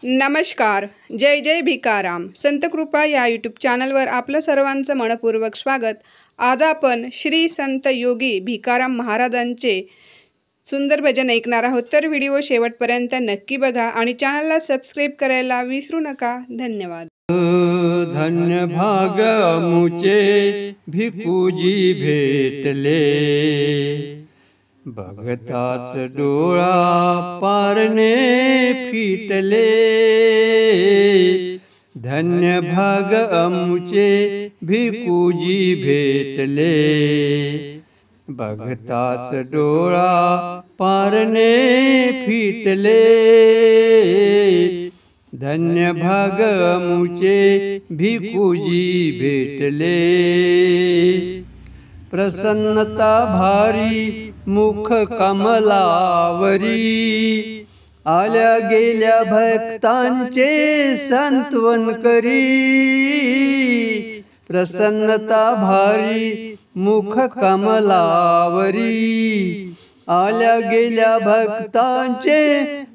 नमस्कार. जय जय भिकाराम. संतकृपा या यूट्यूब चॅनलवर आपलं सर्वांचं मनपूर्वक स्वागत. आज आपण श्री संत योगी भिकाराम महाराजांचे सुंदर भजन ऐकणार आहोत. तर व्हिडिओ शेवटपर्यंत नक्की बघा आणि चॅनलला सबस्क्राईब करायला विसरू नका. धन्यवाद. धन्य भाग मुचे भिकुजी भेटले, भगताच डोळा पारणे फिटले. धन्य भाग अमुचे भिकुजी भेटले, भगताच डोळा पारणे फिटले. धन्य भाग अमुचे भिकुजी भेटले. प्रसन्नता भारी मुख कमलावरी, आल्या गेल्या भक्तांचे सांत्वन करी. प्रसन्नता भारी मुख कमलावरी, आल्या गेल्या भक्तांचे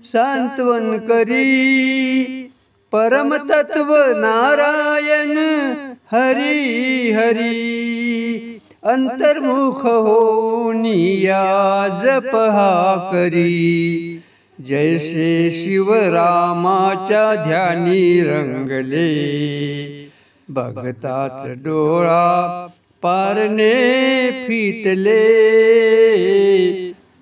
सांत्वन करी. परमतत्व नारायण हरी हरी, अंतर्मुख होनिया जपहा करी. जैसे शिवरामाच्या ध्यानी रंगले, भगताच डोळा पारणे फिटले.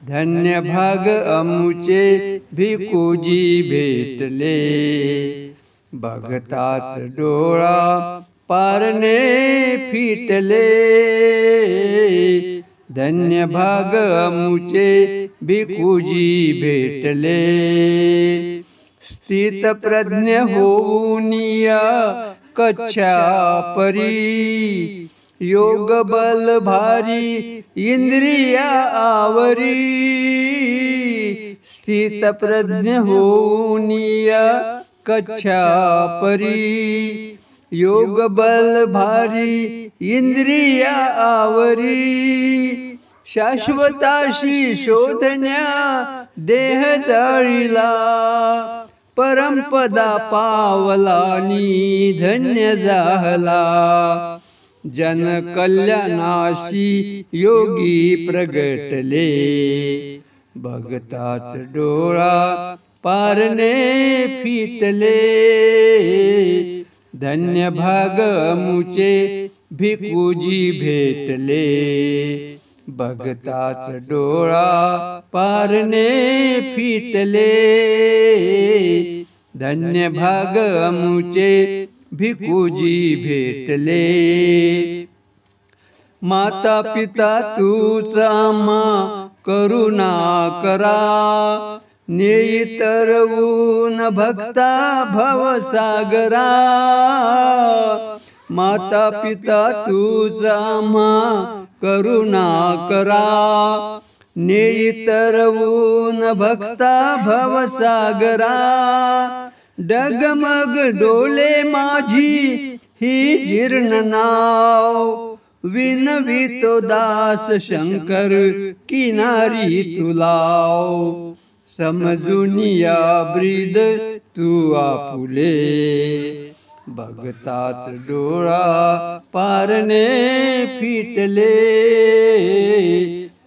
धन्य भाग अमुचे भिकुजी भेटले, भगताच डोळा पारणे फिटले. धन्य भाग अमुचे भिकुजी भेटले. स्थित प्रज्ञ होऊनिया कच्छा परी, योग बल भारी इंद्रिया आवरी. स्थित प्रज्ञ होऊनिया कच्छा परी, योग बल भारी इंद्रिया आवरी. शाश्वताशी शोधण्या देह जाळीला, परमपदा पावलानी धन्य झाला. जन कल्याणाशी योगी प्रगटले, भगताच डोळा पारणे फिटले. धन्य भाग अमुचे भिकुजी भेटले, भगताच डोळा पारणे फिटले. धन्य भाग अमुचे भिकुजी भेटले. माता पिता तूच आम्हा करुणा करा, नेई तरवून भक्ता भवसागरा. माता पिता तूच आम्हा करुणा करा, नेई तरवून भक्ता भवसागरा. डगमग डोले माझी ही जीर्ण नाव, विनवितो दास शंकर किनारी तुलाव. समजुनिया ब्रीद तू आपुले, भगताच डोळा पारणे फिटले.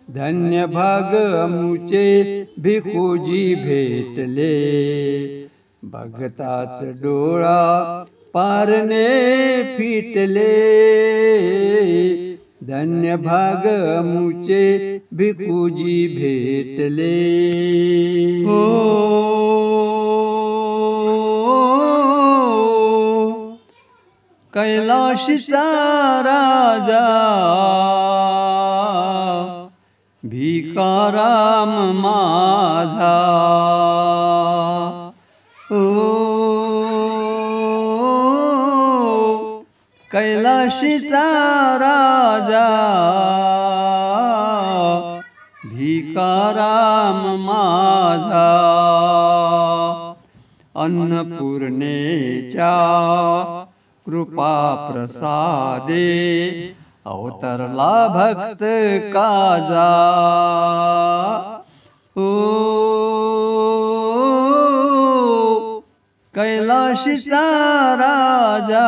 धन्य भाग अमुचे भिकुजी भेटले, भगताच डोळा पारणे फिटले. धन्य भाग अमुचे भिकुजी भेटले. हो कैलाशीचा राजा भिकाराम माझा. कैलाशीचा राजा भिकाराम माझा. अन्नपूर्णेच्या कृपा प्रसादे, अवतरला भक्त काजा. कैलाशीचा राजा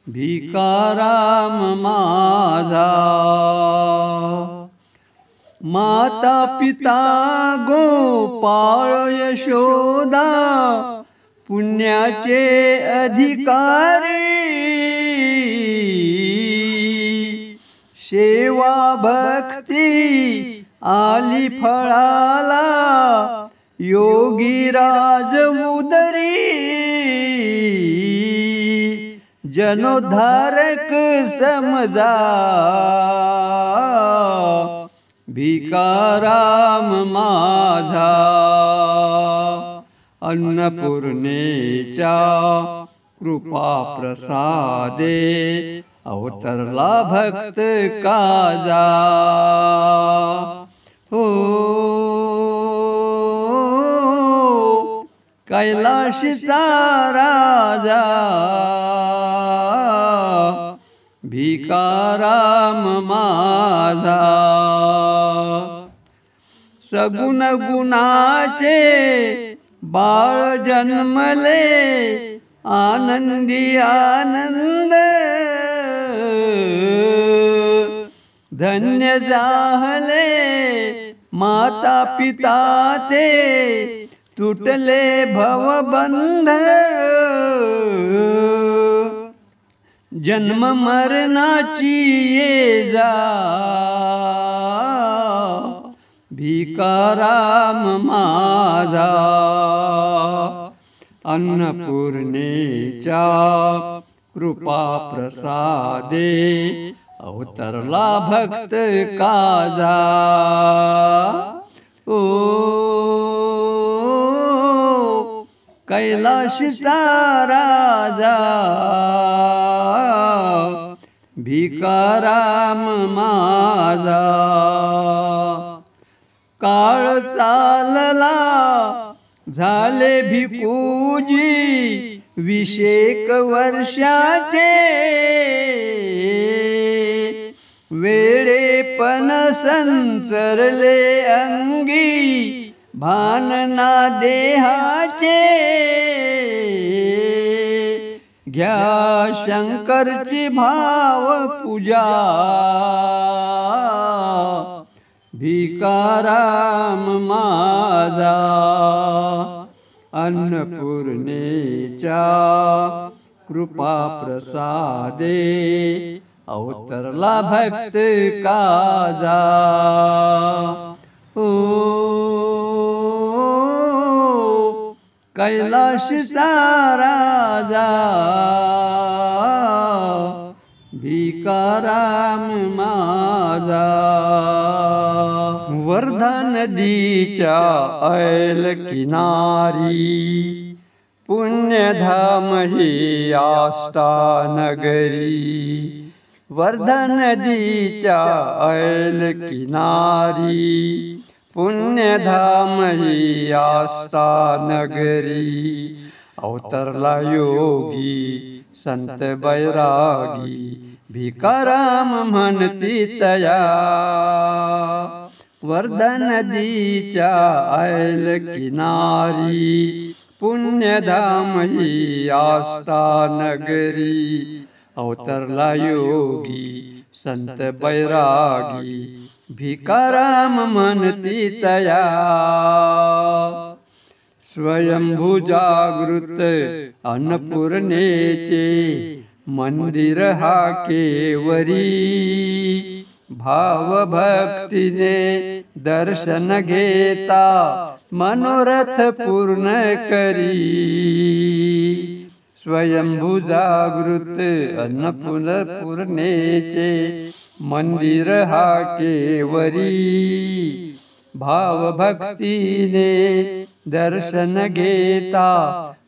भिकाराम माझा, माता पिता गोपाळ यशोदा पुण्याचे अधिकारी, सेवा भक्ती आली फळाला योगीराज उदरी, जनोद्धारक समजा भिकाराम माझा, अन्नपूर्णेच्या कृपा प्रसादे अवतरला भक्त काजा, हो कैलाशीचा राजा भिकाराम माझा, सगुण गुणाचे बाळ जन्मले आनंदी आनंद, धन्य जाहले माता पिता ते तुटले भवबंध, जन्म मरणाची ये जा भिकाराम माझा, अन्नपूर्णेच्या कृपा प्रसादे अवतरला भक्त काजा, ओ कैलाशीचा राजा भिकाराम माझा, काळ चालला झाले भिकूजी 20 वर्षाचे, वेळेपण संचरले अंगी भानना देहाचे, घ्या शंकरची भाव पूजा भिकाराम माझा, अन्नपूर्णेच्या कृपा प्रसादे अवतरला भक्त काजा, ओ कैलाशीचा राजा भिकाराम माझा, वर्धा नदीच्या ऐल किनारी पुण्यधाम ही आष्टा नगरी, वर्धा नदीच्या ऐल किनारी पुण्यधाम ही आस्था नगरी, अवतरला योगी संत बैरागी भिकाराम म्हणती तया, वर्धा नदीच्या ऐल किनारी पुण्यधाम ही आस्था नगरी, अवतरला योगी संत बैरागी भिकाराम म्हणती तया, स्वयंभू जागृत अन्नपूर्णेचे मंदिर हा केवरी, भाव भक्तीने दर्शन घेता मनोरथ पूर्ण करी, स्वयंभू जागृत अन्नपूर्णेचे मंदिर हा केवरी, भाव भक्तीने दर्शन घेता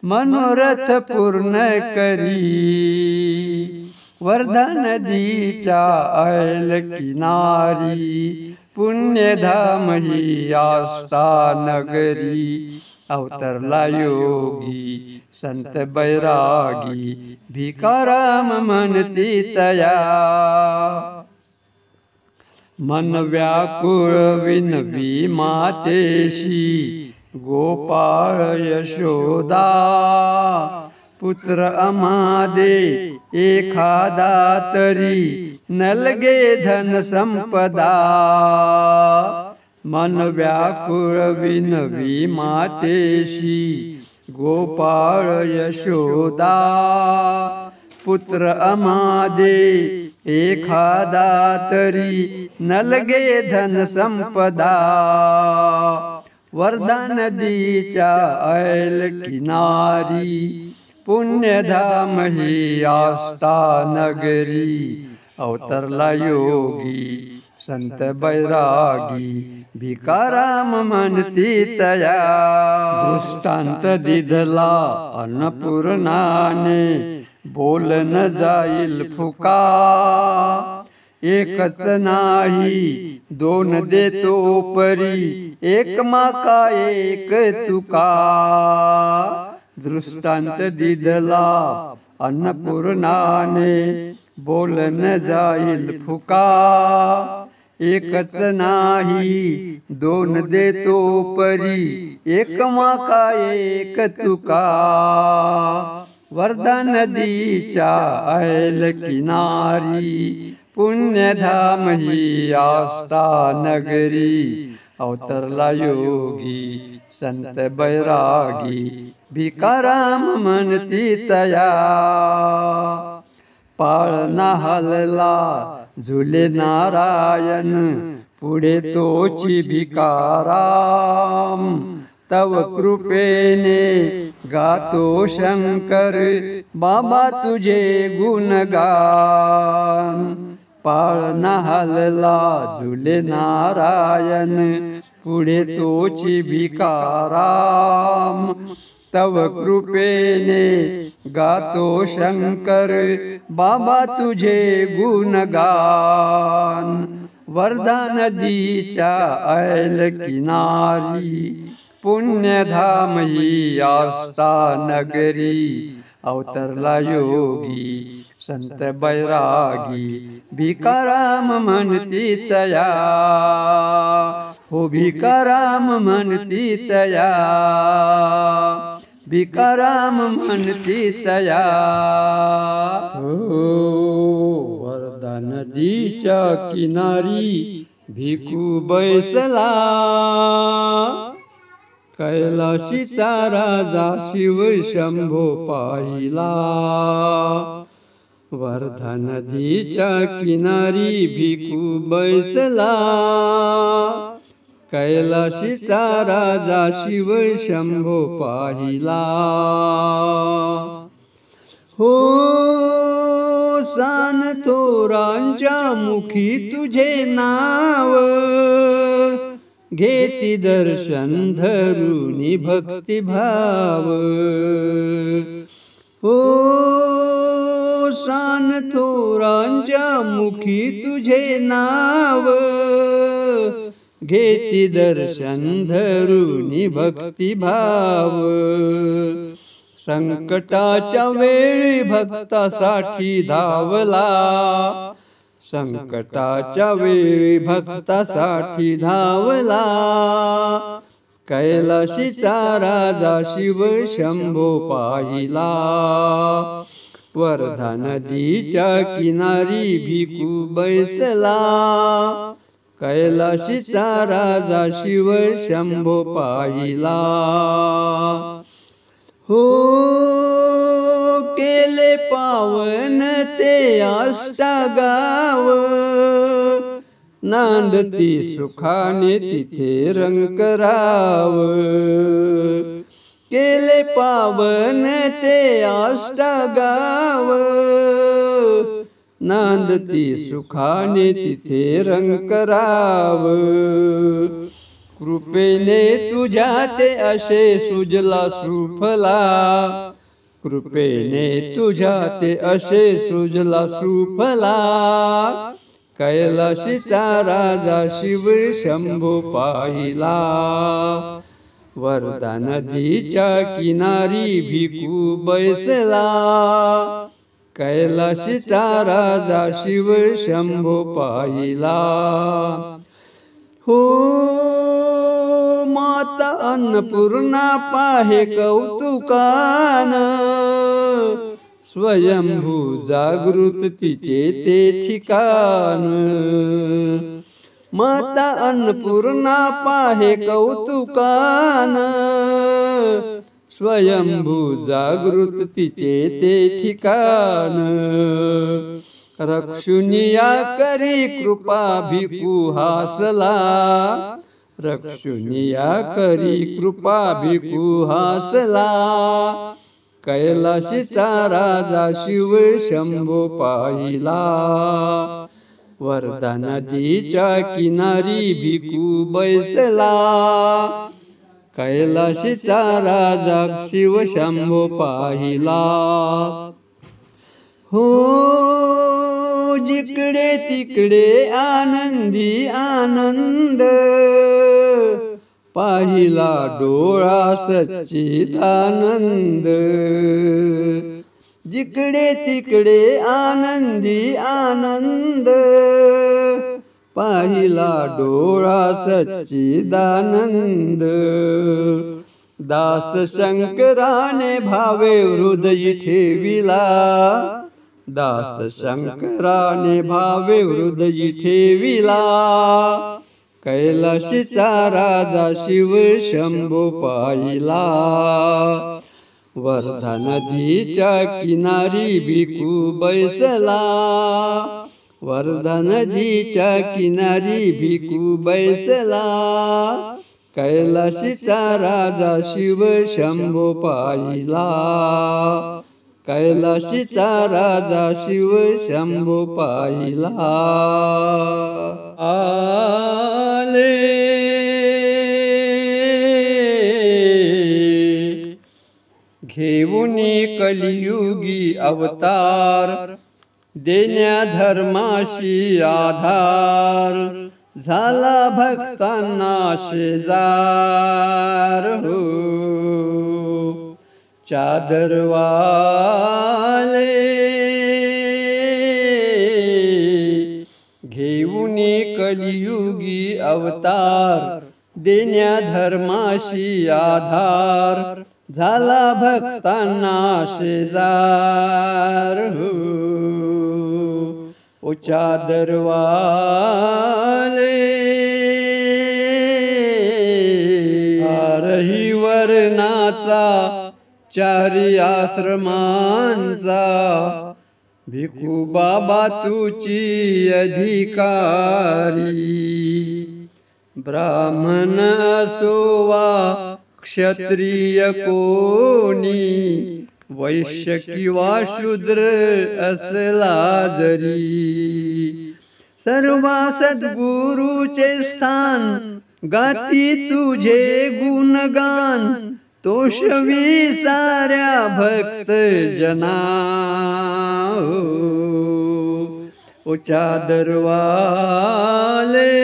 मनोरथ पूर्ण करी, वर्धा नदीच्या ऐल किनारी पुण्यधाम ही आस्था नगरी, अवतरला योगी संत बैरागी भिकाराम म्हणती तया, मन व्याकुळ विनवी मातेशी गोपाळ यशोदा पुत्र अमादे एखादा तरी नलगे धन संपदा मन व्याकुळ विनवी मातेशी गोपाळ यशोदा पुत्र अमादे एखादा तरी नलगे धन संपदा वर्धा नदीच्या ऐल किनारी पुण्यधाम ही आस्था नगरी अवतरला योगी संत बैरागी भिकाराम म्हणती तया दृष्टांत दिधला अन्नपूर्णाने बोलन जाईल फुका एकच नाही दोन देतो परी एक माका एक तुका दृष्टांत दिधला अन्नपूर्णाने बोलन जाईल फुका एकच नाही दोन देतो परी एक माका एक तुका वर्धा नदीच्या ऐल किनारी पुण्यधाम ही आस्था नगरी अवतरला योगी संत बैरागी भिकाराम म्हणती तया पाळणा हलला झुले नारायण पुढे तोची भिकाराम तव कृपेने गातो शंकर बाबा तुझे गुणगान पाळणा हलला झुले नारायण पुढे तोची भिकाराम तव कृपेने गातो शंकर बाबा तुझे गुणगान वर्धा नदीच्या ऐल किनारी पुण्यधाम ही आस्था नगरी अवतरला योगी संत बैरागी भिकाराम म्हणती तया हो भिकाराम म्हणती तया भिकाराम म्हणती तया वर्धा नदीच्या किनारी भिकू बैसला कैलाशीचा राजा शिव शंभो पाहिला वर्धा नदीच्या किनारी भिकू बैसला कैलाशीचा राजा शिव शंभो पाहिला हो सान थोरांच्या मुखी तुझे नाव घेती दर्शन धरुनी भक्तिभाव हो सान थोरांच्या मुखी तुझे नाव घेती दर्शन धरुनी भक्तिभाव संकटाच्या वेळी भक्तासाठी धावला संकटाच्या वेळी भक्तासाठी धावला कैलाशीचा राजा शिव शंभो पाहिला वर्धा नदीच्या किनारी भिकू बैसला कैलाशीचा राजा शिव शंभो पाहिला हो केले पावन ते अष्टगाव नांदती सुखाने तिथे रंगराव केले पावन ते अष्टगाव नांदती सुखाने तिथे रंगराव कृपेने तुझ्या ते असे सुजला सुफला कृपेने तुझ्या ते असे सुजला सुफला कैलाशीचा राजा शिव शंभो पाहिला वर्धा नदीच्या किनारी भिकू बैसला कैलाशीचा राजा शिव शंभो पाहिला हो माता अन्नपूर्णा पाहे कौतुकान, स्वयंभू जागृत तिचे ते ठिकाण. माता अन्नपूर्णा पाहे कौतुकान, स्वयंभू जागृत तिचे ते ठिकाण. रक्षुनिया करी कृपा भिकू हासला, रक्षुनिया करी कृपा भिकू हासला. कैलाशीचा राजा शिव शंभो पाहिला, वर्धा नदीच्या किनारी भिकू बैसला. कैलाशीचा राजा शिव शंभो पाहिला. हो जिकडे तिकडे आनंदी आनंद, पाहिला डोळा सच्चिदानंद. जिकडे तिकडे आनंदी आनंद, पाहिला डोळा सच्चिदानंद. दास शंकराने भावे हृदयी ठेविला, दास शंकराने भावे हृदयी ठेविला. कैलाशीचा राजा शिव शंभो पाहिला, वर्धा नदीच्या किनारी भिकू बैसला. वर्धा नदीच्या किनारी भिकू बैसला. कैलाशीचा राजा शिव शंभो पाहिला, कैलाशीचा राजा शिव शंभो पाहिला. आले घेऊनी कलियुगी अवतार, देण्या धर्माशी आधार. झाला भक्तांना शेजार हो, चादरवाले घेऊनी कलियुगी अवतार, देण्या धर्माशी आधार. झाला भक्तांना शेजार हो, ओ चादरवाले. आरही वर्णाचा चारी आश्रमांचा, भिकू बाबा तुची अधिकारी. ब्राह्मण असोवा क्षत्रिय कोणी, वैश्य किंवा शूद्र असला जरी. सर्व सद्गुरूचे स्थान, गाती तुझे गुणगान. तोषवी साऱ्या भक्त जना ओ चादरवाले.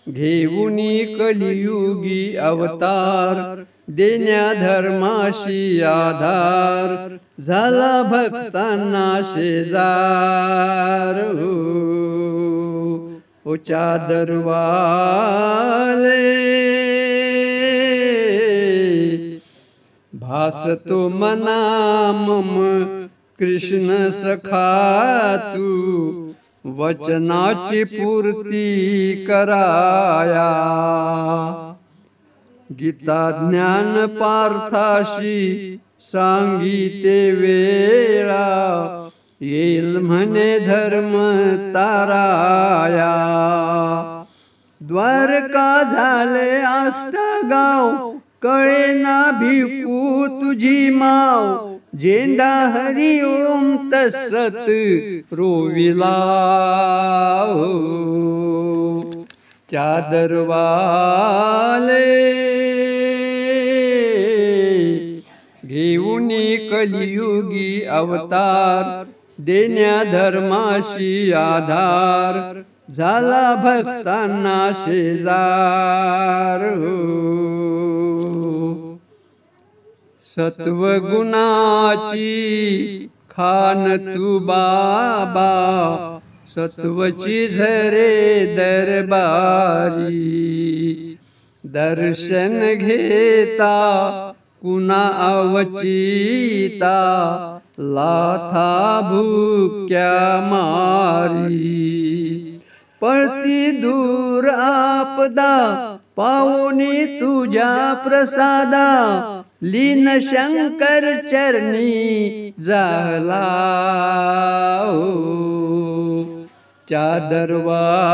घेऊनी कलियुगी अवतार, देण्या धर्माशी आधार. झाला भक्तांना शेजार हो, ओ चादरवाले. भासतो मना मम कृष्ण सखा तू, वचनाची पूर्ती कराया. गीता ज्ञान पार्थाशी सांगिते वेळा, येईल म्हणे धर्म ताराया. द्वारका झाले आष्टागाव, कळेना भिकू तुझी माव. झेंडा हरि ओम तत्सत रोविला हो, चादरवाले. घेऊनी कलियुगी अवतार, देण्या धर्माशी आधार. झाला भक्तांना शेजार हो, सत्वगुणाची खान तू बाबा. सत्वची झरे दरबारी, दर्शन घेता कुणा अवचिता, लाथा भुक्या मारी. पळती दूर आपदा पावनी तुझ्या प्रसादा, लीन शंकर चरणी झाला चादरवाले.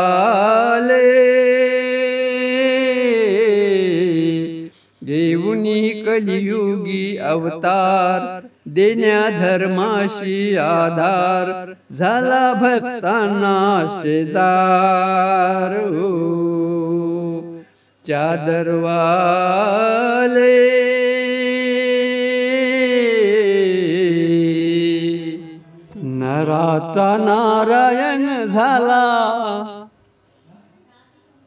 देऊनी कलियुगी अवतार, देण्या धर्माशी आधार, झाला भक्तांना शेजार चादरवाले. नराचा नारायण झाला,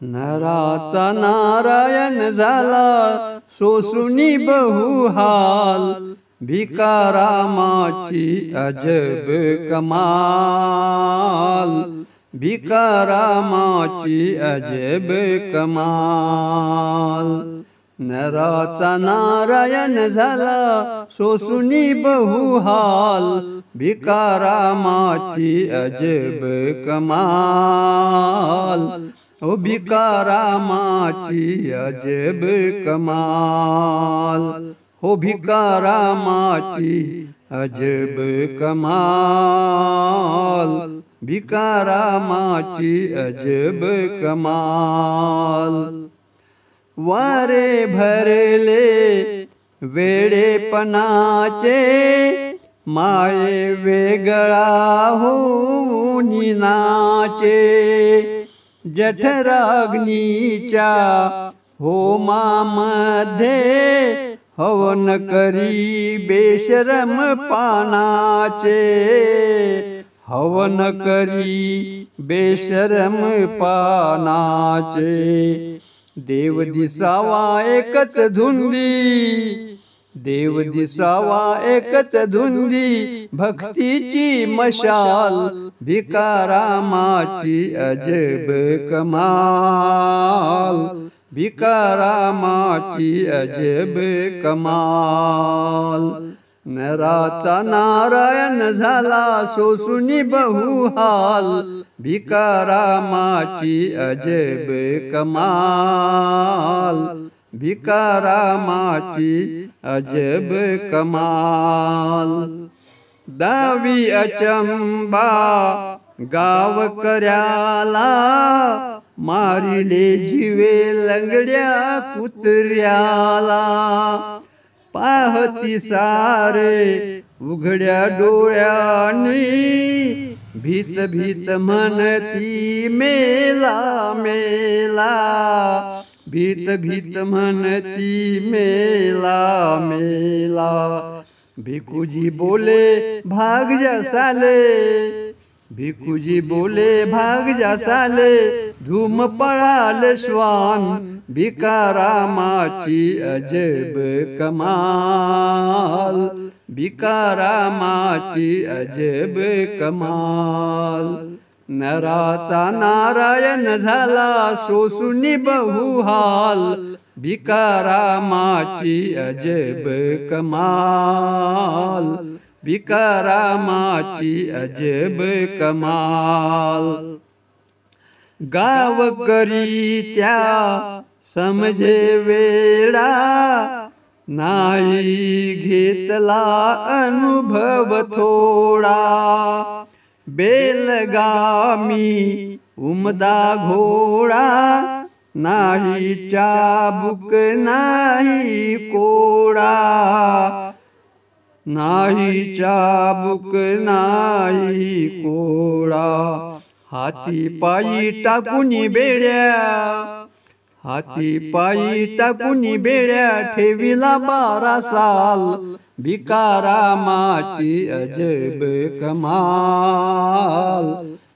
नराचा नारायण झाला, सोसुनी बहुहाल, भिकारामाची अजब कमाल, भिकारामाची अजब कमाल. नराचा नारायण झाला, सोसुनी बहुहाल, भिकारामाची अजब कमाल. ओ भिकारामाची अजब कमाल, हो भिकारामाची अजब कमाल, भिकारामाची अजब कमाल. वारे भरले वेडेपणाचे, माये वेगळा होऊन नाचे, जठराग्नीच्या होमामध्ये, हवन करी बेशरम पानाचे, हवन करी बेशरम पानाचे. देव दिसावा एकच धुंदी, देव दिसावा एकच धुंदी, भक्तीची मशाल, भिकारामाची अजब कमाल, भिकारामाची अजब कमाल. नराचा नारायण झाला, सोसुनी बहुहाल, भिकारामाची अजब कमाल, भिकारामाची अजब कमाल. दावी अचंबा गावकऱ्याला, मारिले जीवे लंगड्या कुत्र्याला. पाहती सारे उघड्या डोळ्यांनी, भीत भीत म्हणती मेला मेला, भीत भीत म्हणती मेला मेला. भिकुजी बोले भाग जा साले, भिकुजी बोले भाग जा साले, धूम पळाल श्वान, भिकारामाची अजब कमाल, भिकारामाची अजब कमाल. नराचा नारायण झाला, सोसुनी बहुहाल, भिकारामाची अजब कमाल, भिकारामाची अजब कमाल. गावकरी त्या समजे वेळा, नाही घेतला अनुभव थोडा. बेलगामी उमदा घोडा, नाही चाबुक नाही कोडा, नाही चाबुक नाही कोडा. हाती पायी टाकुनी बेड्या, हाती पायी टाकुनी बेड्या, ठेविला 12 साल, भिकारामाची अजब कमाल,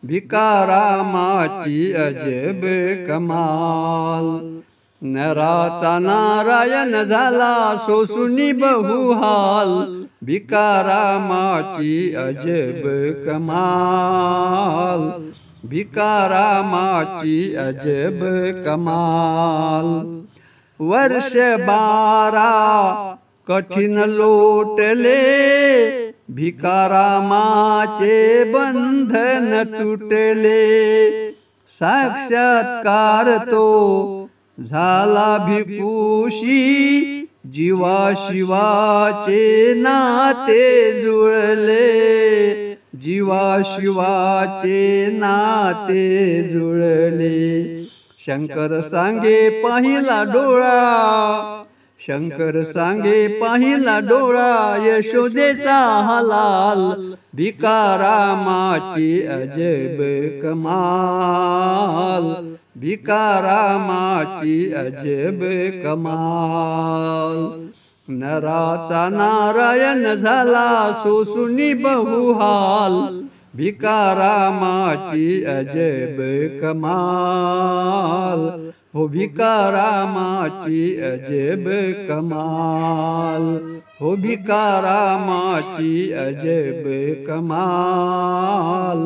भिकारामाची अजब कमाल. नराचा नारायण झाला, सोसुनी बहुहाल, भिकारामाची अजब कमाल, भिकारामाची अजब कमाल। वर्ष 12 कठीण लोटले, भिकारामाचे बंधन तुटले। साक्षात्कार तो झाला भिकुशी, जीवाशिवाचे नाते जुळले, जीवाशिवाचे नाते जुळले। शंकर सांगे पाहिला डोळा, शंकर सांगे पाहिला डोळा, यशोदेचा हलाल। भिकारामाची अजब कमाल, भिकारामाची अजब कमाल। नराचा नारायण झाला सोसुनी बहुहाल, भिकारामाची अजब कमाल। हो भिकारामाची अजब कमाल, हो भिकारामाची अजब कमाल,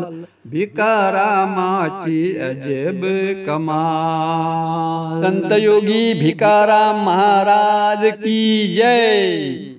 भिकारामाची अजब कमाल। संत योगी भिकाराम महाराज की जय।